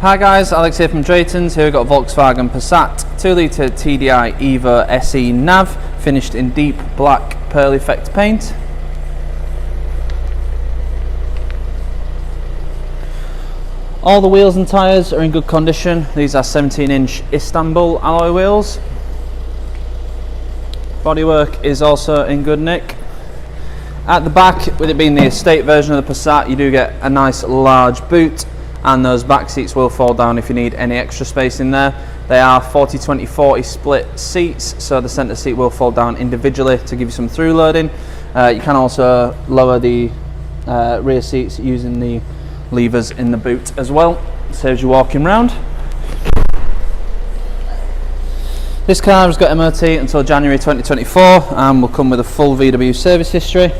Hi guys, Alex here from Drayton's. Here we've got a Volkswagen Passat 2-litre TDI EVO SE nav, finished in deep black pearl effect paint. All the wheels and tyres are in good condition. These are 17-inch Istanbul alloy wheels. Bodywork is also in good nick. At the back, with it being the estate version of the Passat, you do get a nice large boot, and those back seats will fall down if you need any extra space in there. They are 40-20-40 split seats, so the centre seat will fall down individually to give you some through loading. You can also lower the rear seats using the levers in the boot as well. Saves you walking round. This car has got MOT until January 2024 and will come with a full VW service history.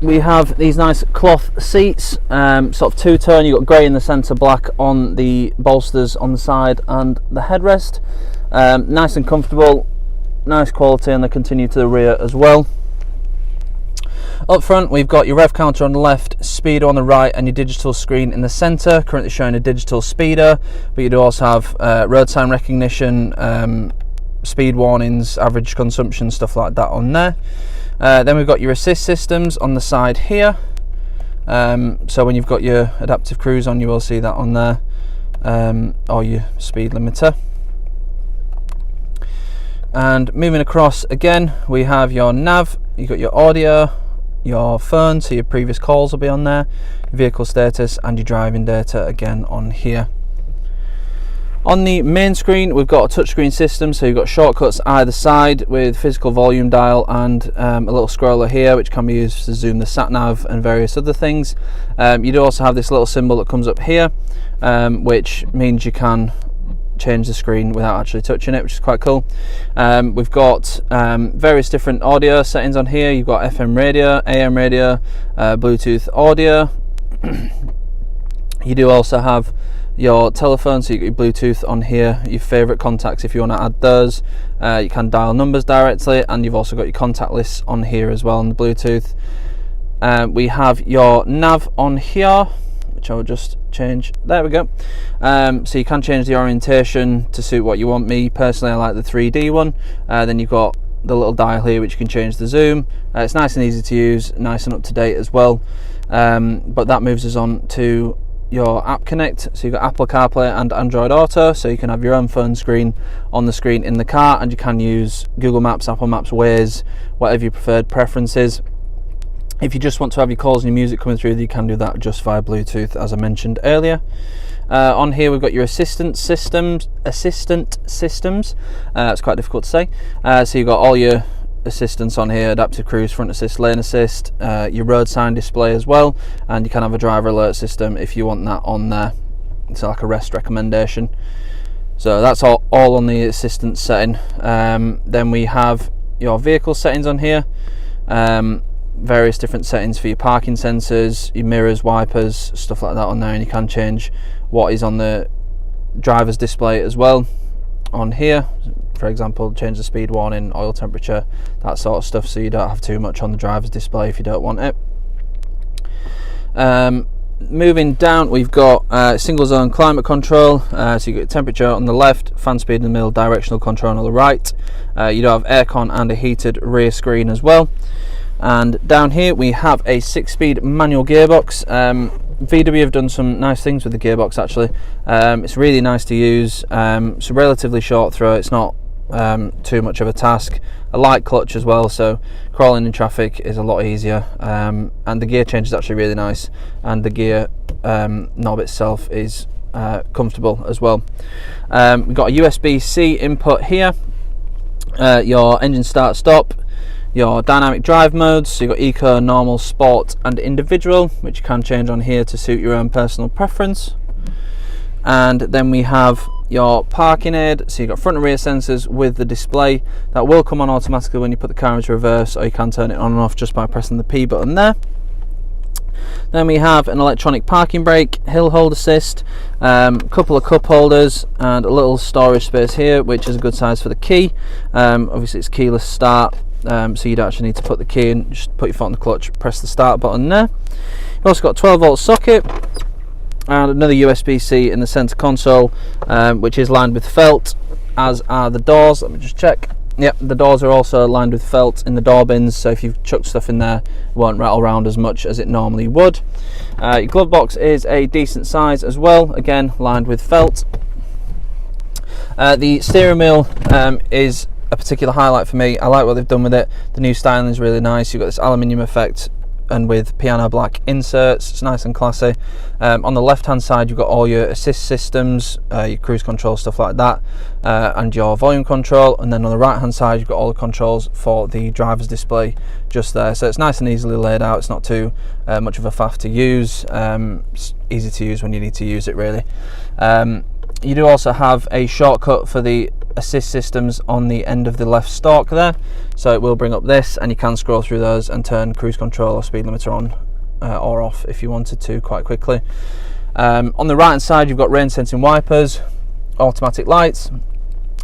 We have these nice cloth seats, sort of two-tone. You've got grey in the centre, black on the bolsters on the side and the headrest. Nice and comfortable, nice quality, and they continue to the rear as well. Up front we've got your rev counter on the left, speedo on the right, and your digital screen in the centre, currently showing a digital speedo, but you do also have road sign recognition, speed warnings, average consumption, stuff like that on there. Then we've got your assist systems on the side here, so when you've got your adaptive cruise on, you will see that on there, or your speed limiter. And moving across again, we have your nav, you've got your audio, your phone, so your previous calls will be on there, your vehicle status, and your driving data again on here. On the main screen we've got a touchscreen system, so you've got shortcuts either side with physical volume dial and a little scroller here which can be used to zoom the sat nav and various other things. You do also have this little symbol that comes up here, which means you can change the screen without actually touching it, which is quite cool. We've got various different audio settings on here. You've got FM radio, AM radio, Bluetooth audio. You do also have your telephone, so you get your Bluetooth on here, your favourite contacts if you want to add those. You can dial numbers directly, and you've also got your contact lists on here as well on the Bluetooth. We have your nav on here, which I will just change. There we go. So you can change the orientation to suit what you want. Me personally, I like the 3D one. Then you've got the little dial here which you can change the zoom. It's nice and easy to use, nice and up to date as well. But that moves us on to your app connect, so you've got Apple CarPlay and Android Auto, so you can have your own phone screen on the screen in the car, and you can use Google Maps, Apple Maps, Waze, whatever your preferred preference is. If you just want to have your calls and your music coming through, you can do that just via Bluetooth, as I mentioned earlier. On here we've got your assistant systems. It's quite difficult to say. So you've got all your assistance on here: adaptive cruise, front assist, lane assist, your road sign display as well, and you can have a driver alert system if you want that on there. It's like a rest recommendation. So that's all on the assistant setting. Then we have your vehicle settings on here, various different settings for your parking sensors, your mirrors, wipers, stuff like that on there, and you can change what is on the driver's display as well on here. For example, change the speed warning, oil temperature, that sort of stuff, so you don't have too much on the driver's display if you don't want it. Moving down, we've got single zone climate control, so you get temperature on the left, fan speed in the middle, directional control on the right. You do have aircon and a heated rear screen as well. And down here we have a 6-speed manual gearbox. VW have done some nice things with the gearbox actually. It's really nice to use. It's a relatively short throw, it's not too much of a task. A light clutch as well, so crawling in traffic is a lot easier, and the gear change is actually really nice, and the gear knob itself is comfortable as well. We've got a USB-C input here, your engine start stop, your dynamic drive modes, so you've got eco, normal, sport and individual, which you can change on here to suit your own personal preference. And then we have your parking aid, so you've got front and rear sensors with the display that will come on automatically when you put the car into reverse, or you can turn it on and off just by pressing the P button there. Then we have an electronic parking brake, hill hold assist, couple of cup holders, and a little storage space here, which is a good size for the key. Obviously it's keyless start, so you don't actually need to put the key in, just put your foot on the clutch, press the start button there. You've also got a 12 volt socket and another USB-C in the center console, which is lined with felt, as are the doors. Let me just check. Yep, the doors are also lined with felt in the door bins, so if you've chucked stuff in there, it won't rattle around as much as it normally would. Your glove box is a decent size as well, again lined with felt. The steering wheel is a particular highlight for me. I like what they've done with it. The new styling is really nice. You've got this aluminium effect and with piano black inserts. It's nice and classy. On the left hand side you've got all your assist systems, your cruise control, stuff like that, and your volume control, and then on the right hand side you've got all the controls for the driver's display just there, so it's nice and easily laid out. It's not too much of a faff to use. It's easy to use when you need to use it, really. You do also have a shortcut for the assist systems on the end of the left stalk there, so it will bring up this, and you can scroll through those and turn cruise control or speed limiter on or off if you wanted to quite quickly. On the right hand side you've got rain sensing wipers, automatic lights,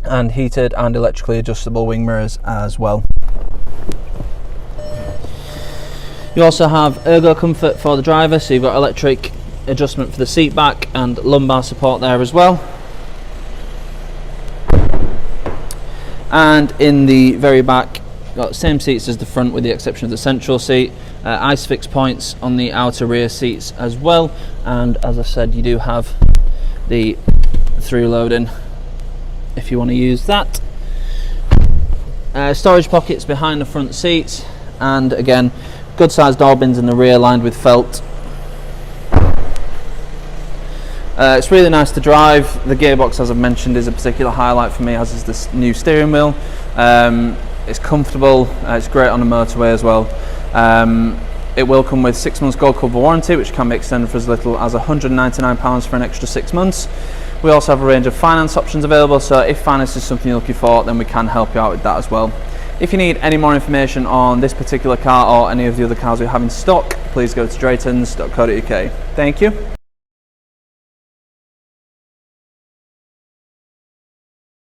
and heated and electrically adjustable wing mirrors as well. You also have ergo comfort for the driver, so you've got electric adjustment for the seat back and lumbar support there as well. And in the very back, got the same seats as the front with the exception of the central seat. ISOFIX points on the outer rear seats as well, and as I said, you do have the through loading if you want to use that. Storage pockets behind the front seats, and again good sized door bins in the rear lined with felt. It's really nice to drive. The gearbox, as I've mentioned, is a particular highlight for me, as is this new steering wheel. It's comfortable, it's great on the motorway as well. It will come with 6 months gold cover warranty, which can be extended for as little as £199 for an extra 6 months. We also have a range of finance options available, so if finance is something you're looking for, then we can help you out with that as well. If you need any more information on this particular car or any of the other cars we have in stock, please go to draytons.co.uk. Thank you.